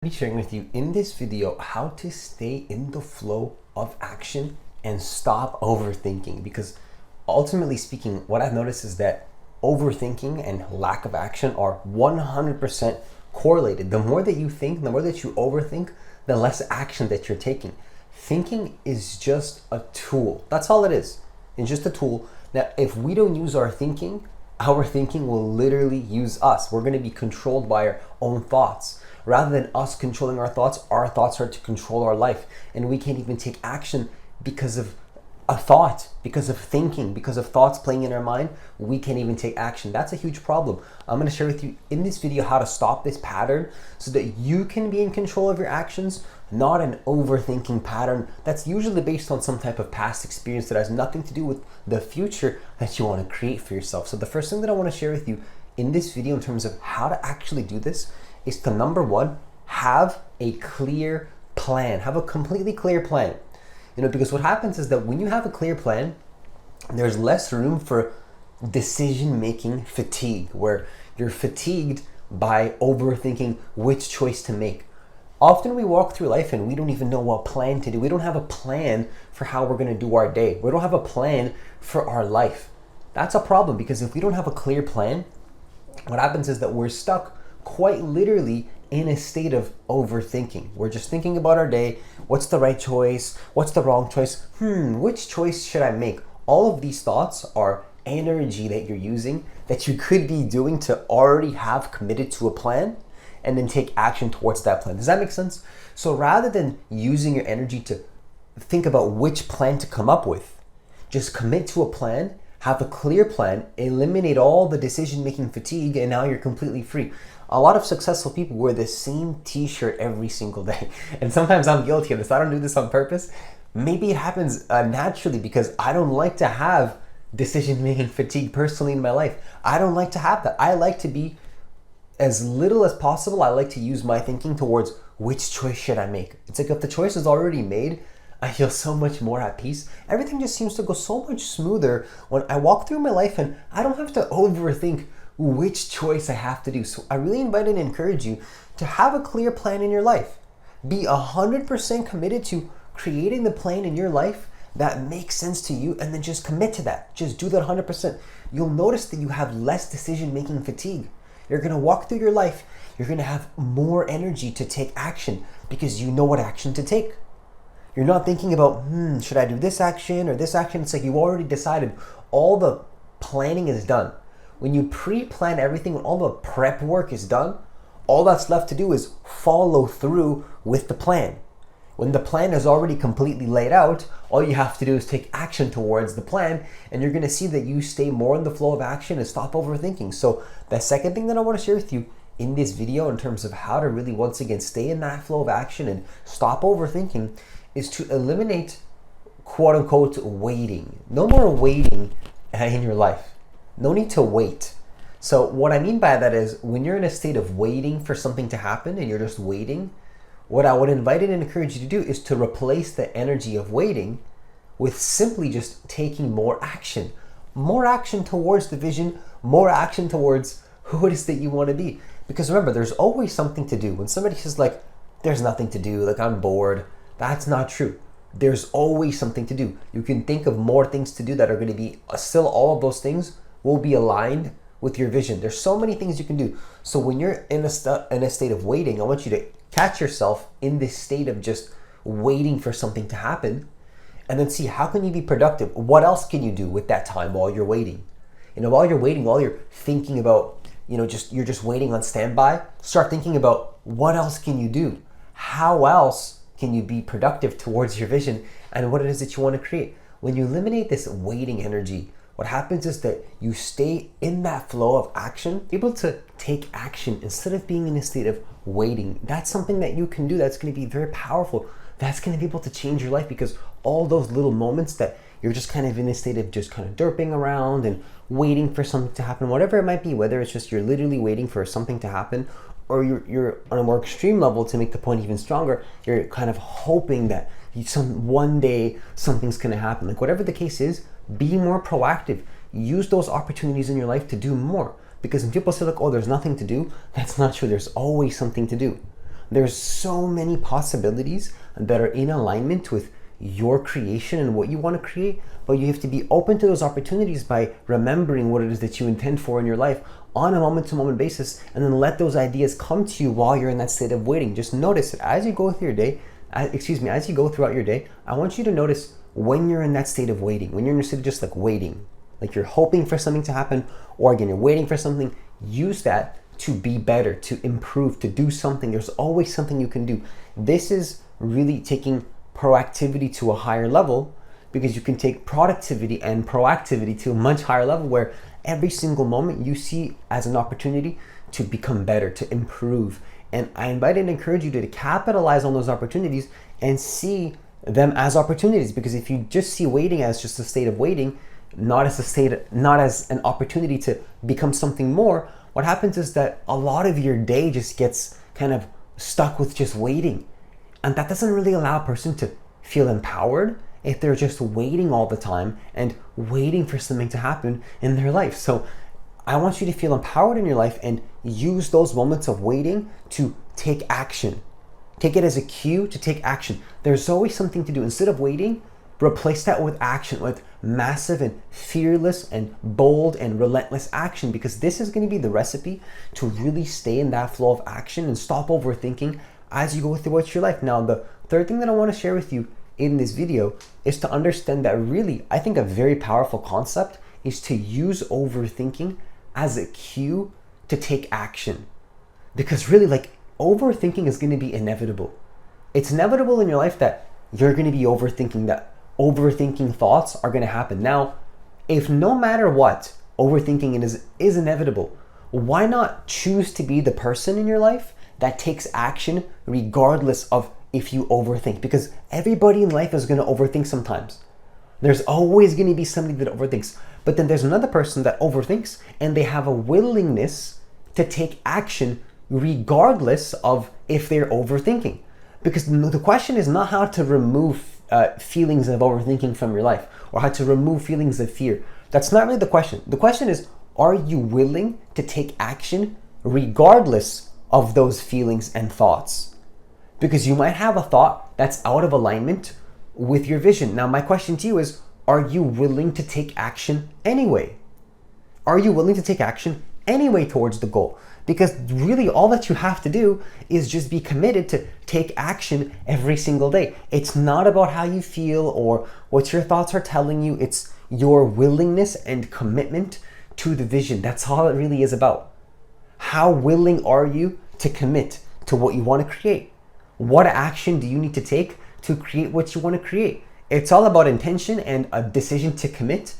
Be sharing with you in this video how to stay in the flow of action and stop overthinking, because ultimately speaking, what I've noticed is that overthinking and lack of action are 100% correlated. The more that you think, the more that you overthink, the less action that you're taking. Thinking is just a tool. That's all it is. It's just a tool. Now, if we don't use our thinking will literally use us. We're going to be controlled by our own thoughts. Rather than us controlling our thoughts are to control our life. And we can't even take action because of a thought, because of thinking, because of thoughts playing in our mind. We can't even take action. That's a huge problem. I'm going to share with you in this video how to stop this pattern so that you can be in control of your actions, not an overthinking pattern that's usually based on some type of past experience that has nothing to do with the future that you want to create for yourself. So the first thing that I want to share with you in this video in terms of how to actually do this is to, number one, have a clear plan. Have a completely clear plan. Because what happens is that when you have a clear plan, there's less room for decision-making fatigue, where you're fatigued by overthinking which choice to make. Often we walk through life and we don't even know what plan to do. We don't have a plan for how we're going to do our day. We don't have a plan for our life. That's a problem, because if we don't have a clear plan, what happens is that we're stuck quite literally in a state of overthinking. We're just thinking about our day. What's the right choice? What's the wrong choice? Which choice should I make? All of these thoughts are energy that you're using that you could be doing to already have committed to a plan and then take action towards that plan. Does that make sense? So rather than using your energy to think about which plan to come up with, just commit to a plan. Have a clear plan, eliminate all the decision-making fatigue, and now you're completely free. A lot of successful people wear the same t-shirt every single day. And sometimes I'm guilty of this. I don't do this on purpose. Maybe it happens naturally because I don't like to have decision-making fatigue personally in my life. I don't like to have that. I like to be as little as possible. I like to use my thinking towards which choice should I make. It's like if the choice is already made, I feel so much more at peace. Everything just seems to go so much smoother when I walk through my life and I don't have to overthink which choice I have to do. So I really invite and encourage you to have a clear plan in your life. Be 100% committed to creating the plan in your life that makes sense to you, and then just commit to that. Just do that 100%. You'll notice that you have less decision-making fatigue. You're going to walk through your life. You're going to have more energy to take action because you know what action to take. You're not thinking about, should I do this action or this action? It's like you already decided. All the planning is done. When you pre-plan everything, when all the prep work is done, all that's left to do is follow through with the plan. When the plan is already completely laid out, all you have to do is take action towards the plan, and you're going to see that you stay more in the flow of action and stop overthinking. So the second thing that I want to share with you in this video in terms of how to really, once again, stay in that flow of action and stop overthinking is to eliminate, quote unquote, waiting. No more waiting in your life. No need to wait. So what I mean by that is when you're in a state of waiting for something to happen and you're just waiting, what I would invite and encourage you to do is to replace the energy of waiting with simply just taking more action. More action towards the vision, more action towards who it is that you want to be. Because remember, there's always something to do. When somebody says like, there's nothing to do, like I'm bored, that's not true. There's always something to do. You can think of more things to do that are going to be still, all of those things will be aligned with your vision. There's so many things you can do. So when you're in a state of waiting, I want you to catch yourself in this state of just waiting for something to happen, and then see how can you be productive. What else can you do with that time while you're waiting? While you're waiting, while you're thinking about, you're just waiting on standby, start thinking about what else can you do? How else can you be productive towards your vision and what it is that you want to create? When you eliminate this waiting energy, what happens is that you stay in that flow of action, able to take action instead of being in a state of waiting. That's something that you can do that's going to be very powerful. That's going to be able to change your life, because all those little moments that you're just kind of in a state of just kind of derping around and waiting for something to happen, whatever it might be, whether it's just you're literally waiting for something to happen, or you're on a more extreme level to make the point even stronger, you're kind of hoping that one day something's going to happen. Like whatever the case is, be more proactive. Use those opportunities in your life to do more. Because when people say like, oh, there's nothing to do, that's not true. There's always something to do. There's so many possibilities that are in alignment with your creation and what you want to create, but you have to be open to those opportunities by remembering what it is that you intend for in your life on a moment-to-moment basis, and then let those ideas come to you while you're in that state of waiting. Just notice it as you go through your day, as you go throughout your day. I want you to notice when you're in that state of waiting, when you're in a state of just like waiting, like you're hoping for something to happen, or again, you're waiting for something. Use that to be better, to improve, to do something. There's always something you can do. This is really taking proactivity to a higher level, because you can take productivity and proactivity to a much higher level, where every single moment you see as an opportunity to become better, to improve. And I invite and encourage you to capitalize on those opportunities and see them as opportunities, because if you just see waiting as just a state of waiting, not as an opportunity to become something more, what happens is that a lot of your day just gets kind of stuck with just waiting. And that doesn't really allow a person to feel empowered if they're just waiting all the time and waiting for something to happen in their life. So I want you to feel empowered in your life and use those moments of waiting to take action. Take it as a cue to take action. There's always something to do. Instead of waiting, replace that with action, with massive and fearless and bold and relentless action, because this is going to be the recipe to really stay in that flow of action and stop overthinking as you go throughout your life. Now, the third thing that I want to share with you in this video is to understand that really, I think a very powerful concept is to use overthinking as a cue to take action. Because really, like, overthinking is going to be inevitable. It's inevitable in your life that you're going to be overthinking, that overthinking thoughts are going to happen. Now, if no matter what, overthinking is inevitable, why not choose to be the person in your life that takes action regardless of if you overthink? Because everybody in life is going to overthink sometimes. There's always going to be somebody that overthinks. But then there's another person that overthinks and they have a willingness to take action regardless of if they're overthinking. Because the question is not how to remove feelings of overthinking from your life, or how to remove feelings of fear. That's not really the question. The question is, are you willing to take action regardless of those feelings and thoughts? Because you might have a thought that's out of alignment with your vision. Now, my question to you is, are you willing to take action anyway? Are you willing to take action anyway towards the goal? Because really all that you have to do is just be committed to take action every single day. It's not about how you feel or what your thoughts are telling you. It's your willingness and commitment to the vision. That's all it really is about. How willing are you to commit to what you want to create? What action do you need to take to create what you want to create? It's all about intention and a decision to commit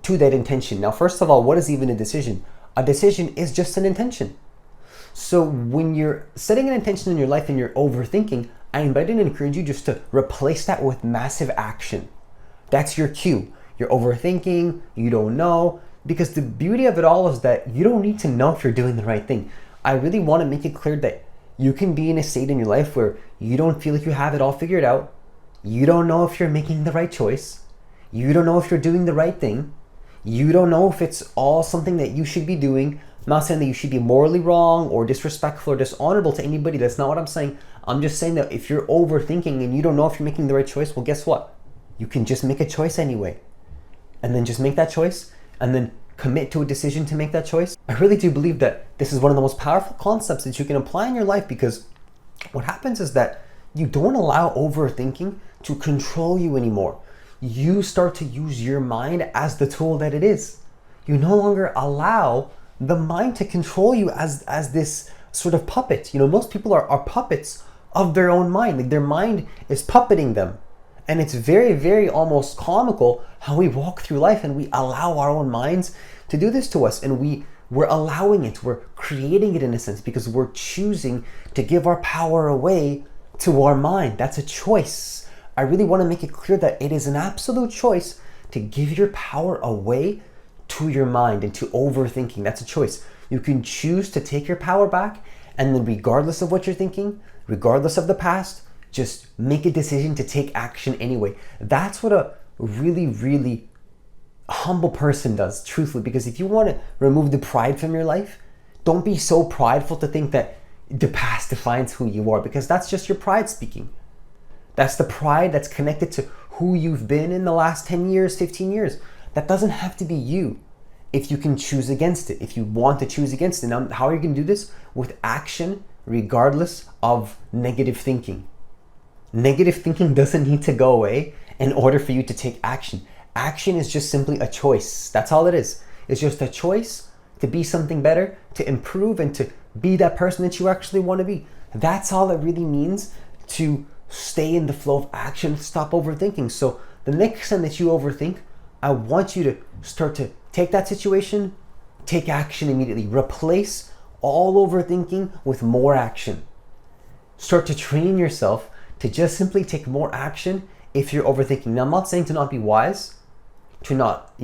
to that intention. Now, first of all, what is even a decision? A decision is just an intention. So when you're setting an intention in your life and you're overthinking, I invite and encourage you just to replace that with massive action. That's your cue. You're overthinking, you don't know, because the beauty of it all is that you don't need to know if you're doing the right thing. I really want to make it clear that you can be in a state in your life where you don't feel like you have it all figured out. You don't know if you're making the right choice. You don't know if you're doing the right thing. You don't know if it's all something that you should be doing. I'm not saying that you should be morally wrong or disrespectful or dishonorable to anybody. That's not what I'm saying. I'm just saying that if you're overthinking and you don't know if you're making the right choice, well, guess what? You can just make a choice anyway. And then just make that choice and then commit to a decision to make that choice. I really do believe that this is one of the most powerful concepts that you can apply in your life, because what happens is that you don't allow overthinking to control you anymore. You start to use your mind as the tool that it is. You no longer allow the mind to control you as this sort of puppet. You know, most people are puppets of their own mind. Like, their mind is puppeting them. And it's very, very almost comical how we walk through life and we allow our own minds to do this to us. And we're allowing it, we're creating it in a sense, because we're choosing to give our power away to our mind. That's a choice. I really want to make it clear that it is an absolute choice to give your power away to your mind and to overthinking. That's a choice. You can choose to take your power back, and then regardless of what you're thinking, regardless of the past, just make a decision to take action anyway. That's what a really, really humble person does, truthfully. Because if you want to remove the pride from your life, don't be so prideful to think that the past defines who you are, because that's just your pride speaking. That's the pride that's connected to who you've been in the last 10 years, 15 years. That doesn't have to be you if you can choose against it, if you want to choose against it. Now, how are you going to do this? With action, regardless of negative thinking. Negative thinking doesn't need to go away in order for you to take action. Action is just simply a choice. That's all it is. It's just a choice to be something better, to improve, and to be that person that you actually want to be. That's all it really means to stay in the flow of action, stop overthinking. So the next time that you overthink, I want you to start to take that situation, take action immediately. Replace all overthinking with more action. Start to train yourself to just simply take more action if you're overthinking. Now, I'm not saying to not be wise, to not,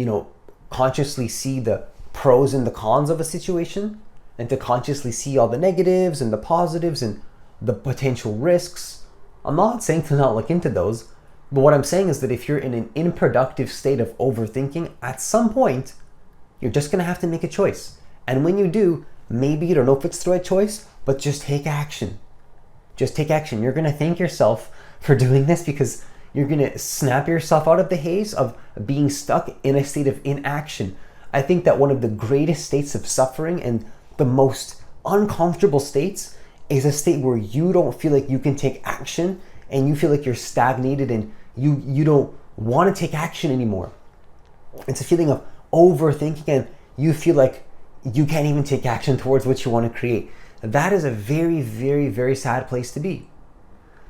consciously see the pros and the cons of a situation, and to consciously see all the negatives and the positives and the potential risks. I'm not saying to not look into those, but what I'm saying is that if you're in an unproductive state of overthinking, at some point, you're just gonna have to make a choice. And when you do, maybe you don't know if it's the right choice, but just take action. Just take action. You're gonna thank yourself for doing this, because you're gonna snap yourself out of the haze of being stuck in a state of inaction. I think that one of the greatest states of suffering and the most uncomfortable states is a state where you don't feel like you can take action, and you feel like you're stagnated, and you don't want to take action anymore. It's a feeling of overthinking, and you feel like you can't even take action towards what you want to create. That is a very, very, very sad place to be.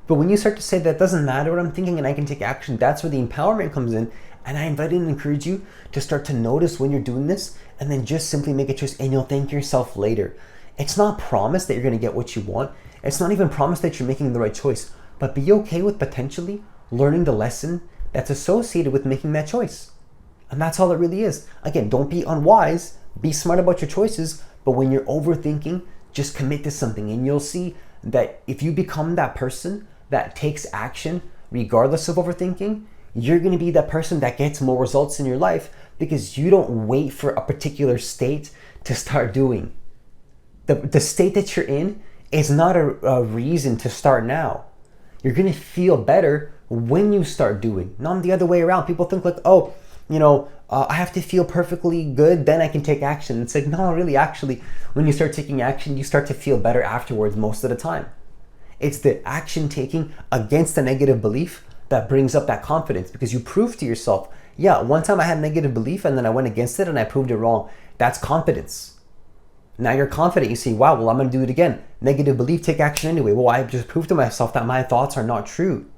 But when you start to say that doesn't matter what I'm thinking and I can take action, that's where the empowerment comes in. And I invite and encourage you to start to notice when you're doing this, and then just simply make a choice, and you'll thank yourself later. It's not promised that you're going to get what you want. It's not even promised that you're making the right choice, but be okay with potentially learning the lesson that's associated with making that choice. And that's all it really is. Again, don't be unwise, be smart about your choices, but when you're overthinking, just commit to something, and you'll see that if you become that person that takes action regardless of overthinking, you're going to be that person that gets more results in your life, because you don't wait for a particular state to start doing. The state that you're in is not a reason to start now. You're going to feel better when you start doing, not the other way around. People think like, I have to feel perfectly good, then I can take action. It's like, no, really, actually, when you start taking action, you start to feel better afterwards most of the time. It's the action taking against a negative belief that brings up that confidence, because you prove to yourself, yeah, one time I had a negative belief and then I went against it and I proved it wrong. That's confidence. Now you're confident. You say, wow, well, I'm going to do it again. Negative belief, take action anyway. Well, I just proved to myself that my thoughts are not true.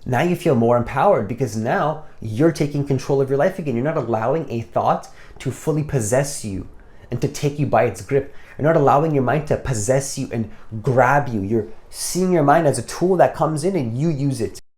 Now you feel more empowered, because now you're taking control of your life again. You're not allowing a thought to fully possess you and to take you by its grip. You're not allowing your mind to possess you and grab you. You're seeing your mind as a tool that comes in and you use it.